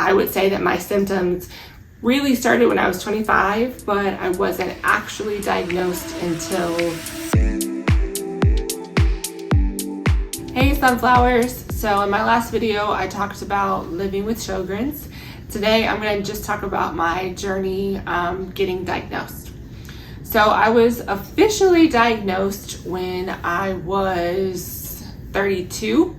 I would say that my symptoms really started when I was 25, but I wasn't actually diagnosed until... Hey sunflowers! So in my last video, I talked about living with Sjogren's. Today, I'm going to just talk about my journey getting diagnosed. So I was officially diagnosed when I was 32,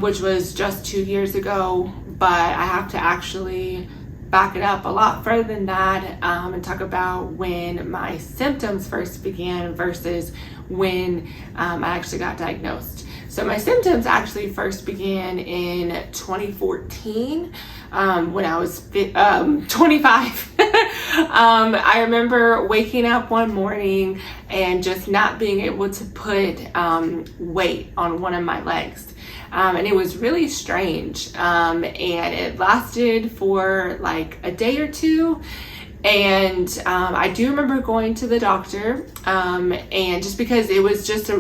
which was just 2 years ago, but I have to actually back it up a lot further than that and talk about when my symptoms first began versus when I actually got diagnosed. So my symptoms actually first began in 2014 when I was 25. I remember waking up one morning and just not being able to put weight on one of my legs. And it was really strange. And it lasted for like a day or two. And I do remember going to the doctor and just because it was just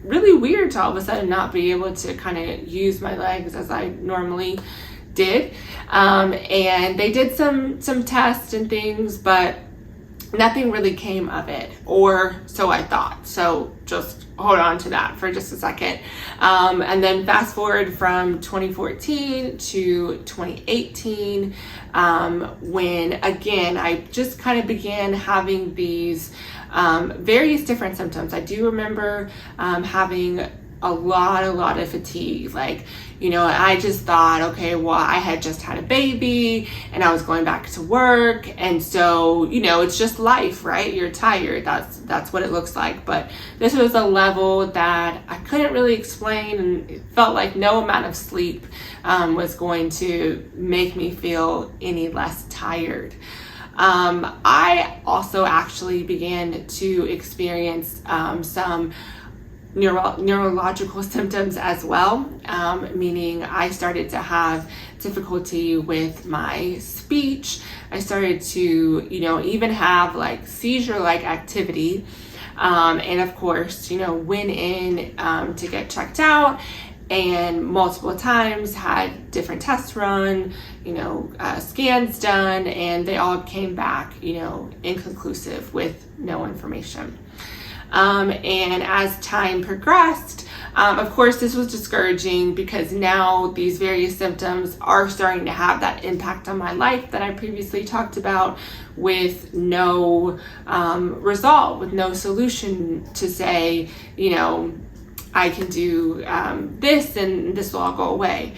really weird to all of a sudden not be able to kind of use my legs as I normally did. And they did some tests and things, but nothing really came of it, or so I thought. So just hold on to that for just a second. And then fast forward from 2014 to 2018, when again, I just kind of began having these various different symptoms. I do remember having a lot of fatigue. Like, you know, I just thought, okay, well, I had just had a baby and I was going back to work. And so, you know, it's just life, right? You're tired. That's what it looks like. But this was a level that I couldn't really explain, and it felt like no amount of sleep was going to make me feel any less tired. I also actually began to experience some neurological symptoms as well, meaning I started to have difficulty with my speech. I started to, you know, even have like seizure-like activity. And of course, you know, went in to get checked out, and multiple times had different tests run, you know, scans done, and they all came back, you know, inconclusive with no information. And as time progressed, of course, this was discouraging because now these various symptoms are starting to have that impact on my life that I previously talked about, with no resolve, with no solution to say, you know, I can do this and this will all go away.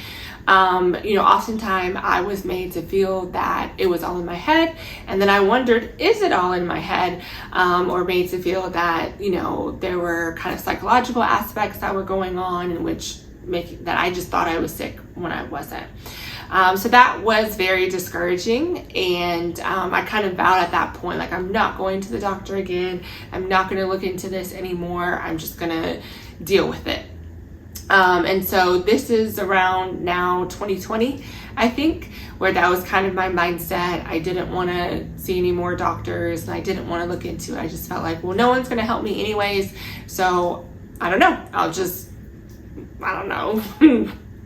You know, oftentimes I was made to feel that it was all in my head, and then I wondered, is it all in my head? Or made to feel that, you know, there were kind of psychological aspects that were going on in which that I just thought I was sick when I wasn't. So that was very discouraging, and I kind of vowed at that point, like, I'm not going to the doctor again. I'm not going to look into this anymore. I'm just going to deal with it. And so this is around now 2020, I think, where that was kind of my mindset. I didn't want to see any more doctors, and I didn't want to look into it. I just felt like, well, no one's going to help me anyways. So I don't know. I don't know.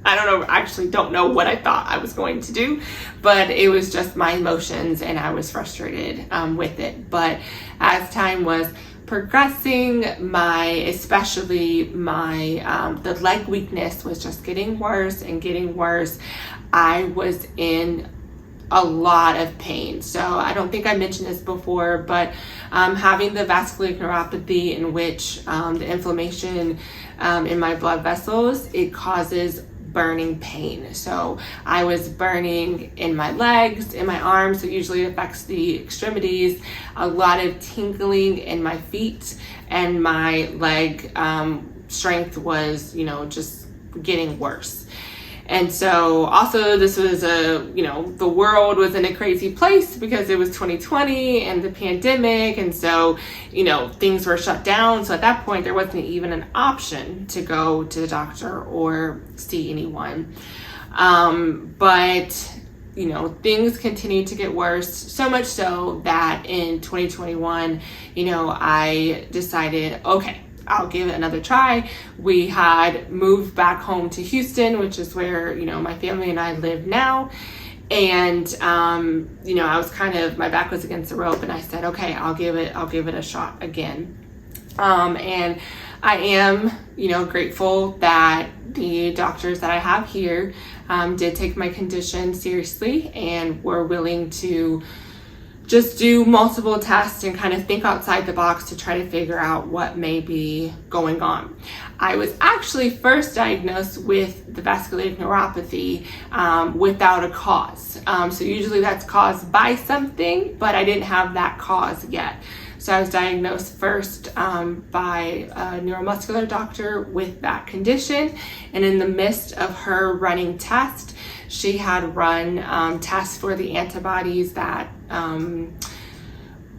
I actually don't know what I thought I was going to do, but it was just my emotions, and I was frustrated with it. But as time was progressing, especially the leg weakness was just getting worse and getting worse. I was in a lot of pain. So I don't think I mentioned this before, but having the vascular neuropathy, in which the inflammation in my blood vessels, it causes burning pain. So I was burning in my legs, in my arms, so usually it affects the extremities, a lot of tingling in my feet, and my leg strength was, you know, just getting worse. And so also this was the world was in a crazy place because it was 2020 and the pandemic. And so, you know, things were shut down. So at that point, there wasn't even an option to go to the doctor or see anyone. But, you know, things continued to get worse, so much so that in 2021, you know, I decided, okay, I'll give it another try. We had moved back home to Houston, which is where, you know, my family and I live now. And, I was my back was against the rope, and I said, okay, I'll give it a shot again. And I am, grateful that the doctors that I have here did take my condition seriously and were willing to just do multiple tests and kind of think outside the box to try to figure out what may be going on. I was actually first diagnosed with the vascular neuropathy without a cause. So usually that's caused by something, but I didn't have that cause yet. So I was diagnosed first by a neuromuscular doctor with that condition. And in the midst of her running tests, she had run tests for the antibodies that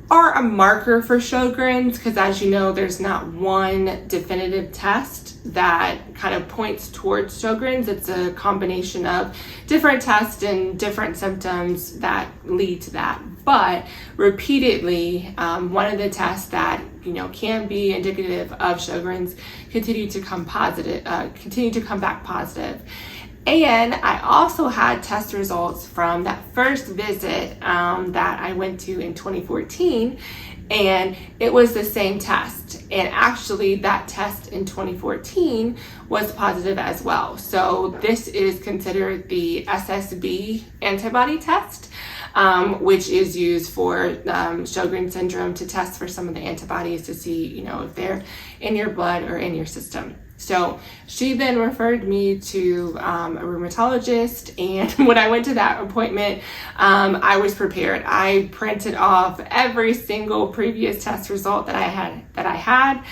are a marker for Sjogren's, because as you know, there's not one definitive test that kind of points towards Sjogren's. It's a combination of different tests and different symptoms that lead to that. But repeatedly, one of the tests that can be indicative of Sjogren's continue to come back positive. And I also had test results from that first visit that I went to in 2014, and it was the same test. And actually that test in 2014 was positive as well. So this is considered the SSB antibody test, which is used for Sjogren syndrome, to test for some of the antibodies to see, if they're in your blood or in your system. So she then referred me to a rheumatologist, and when I went to that appointment, I was prepared. I printed off every single previous test result that I had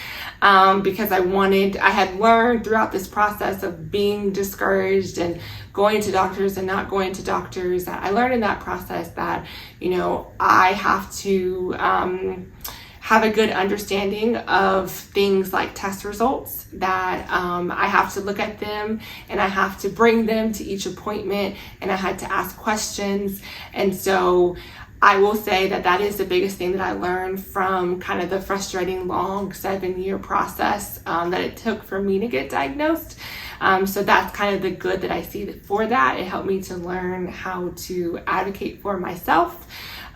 because I had learned throughout this process of being discouraged and going to doctors and not going to doctors. I learned in that process that I have to have a good understanding of things like test results, that I have to look at them and I have to bring them to each appointment, and I had to ask questions. And so I will say that is the biggest thing that I learned from kind of the frustrating long 7-year process that it took for me to get diagnosed. So that's kind of the good that I see for that. It helped me to learn how to advocate for myself.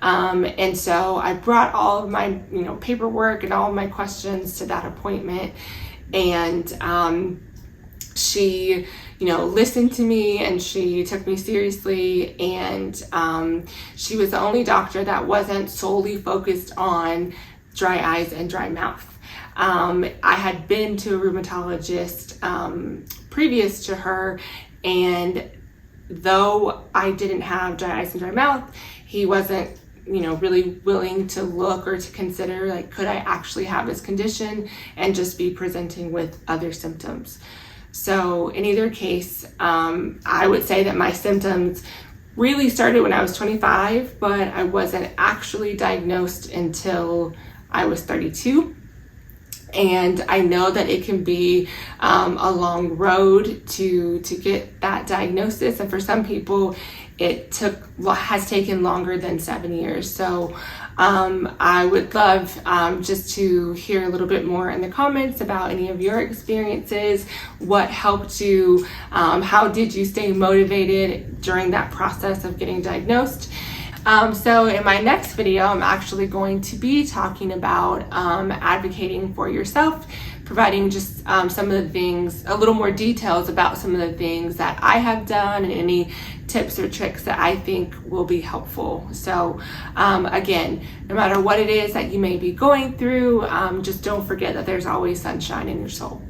And so I brought all of my, paperwork and all of my questions to that appointment, and she, listened to me, and she took me seriously, and she was the only doctor that wasn't solely focused on dry eyes and dry mouth. I had been to a rheumatologist previous to her, and though I didn't have dry eyes and dry mouth, he wasn't really willing to look or to consider, could I actually have this condition and just be presenting with other symptoms. So in either case, I would say that my symptoms really started when I was 25, but I wasn't actually diagnosed until I was 32. And I know that it can be a long road to get that diagnosis. And for some people, it has taken longer than 7 years. So I would love just to hear a little bit more in the comments about any of your experiences. What helped you? How did you stay motivated during that process of getting diagnosed? So in my next video, I'm actually going to be talking about advocating for yourself, providing just some of the things, a little more details about some of the things that I have done and any tips or tricks that I think will be helpful. So again, no matter what it is that you may be going through, just don't forget that there's always sunshine in your soul.